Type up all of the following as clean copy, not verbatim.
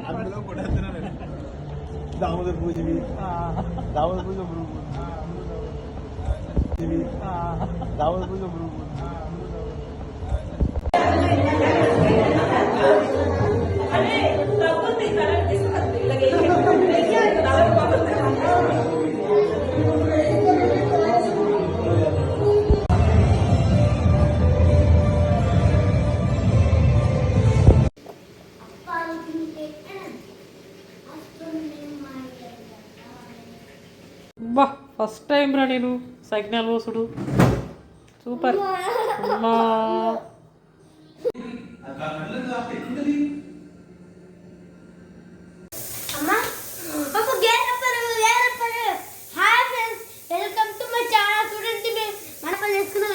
అందులో కూడా దామోదర్ పూజవి దామోదర్ పూజ దామోదర్ పూజ బా ఫస్ట్ టైం రా నేను సైకిల్ పోసుడు సూపర్ అమ్మా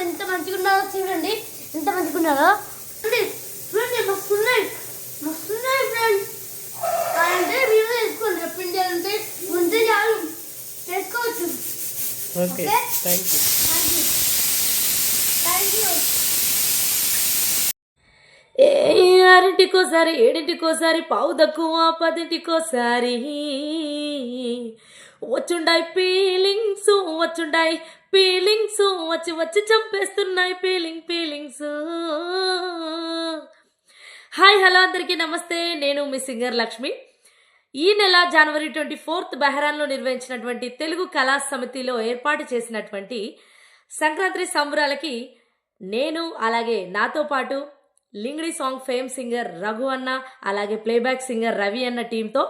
ఎంత మంచిగా ఉన్నదో చూడండి, ఎంత మంచిగా ఉన్నదో చూడండి, మస్తున్నాయి మస్తున్నాయి ఫ్రెండ్స్. అంటే మీరు వేసుకోండి, పిండి అంటే ముందే చాలు వేసుకోవచ్చు. Okay thank you. ఆరింటికోసారి, ఏడింటికోసారి, పావు తక్కువ, 10ంటికోసారి వచ్చుండాయి ఫీలింగ్స్, వచ్చుండాయి ఫీలింగ్స్, వచ్చి వచ్చి చంపేస్తున్నాయి ఫీలింగ్స్. హాయ్ హలో అందరికీ నమస్తే, నేను మీ సింగర్ లక్ష్మి. ఈ నెల జనవరి 24 బెహరాన్లో నిర్వహించినటువంటి తెలుగు కళా సమితిలో ఏర్పాటు చేసినటువంటి సంక్రాంతి సంబరాలకి నేను అలాగే నాతో పాటు లింగడి సాంగ్ ఫేమ్ సింగర్ రఘు అన్న అలాగే ప్లేబ్యాక్ సింగర్ రవి అన్న టీంతో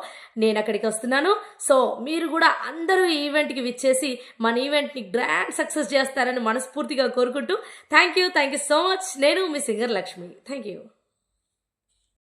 నేను అక్కడికి వస్తున్నాను. సో మీరు కూడా అందరూ ఈ ఈవెంట్కి విచ్చేసి మన ఈవెంట్ని గ్రాండ్ సక్సెస్ చేస్తారని మనస్ఫూర్తిగా కోరుకుంటూ థ్యాంక్ యూ సో మచ్. నేను మీ సింగర్ లక్ష్మి. Thank you.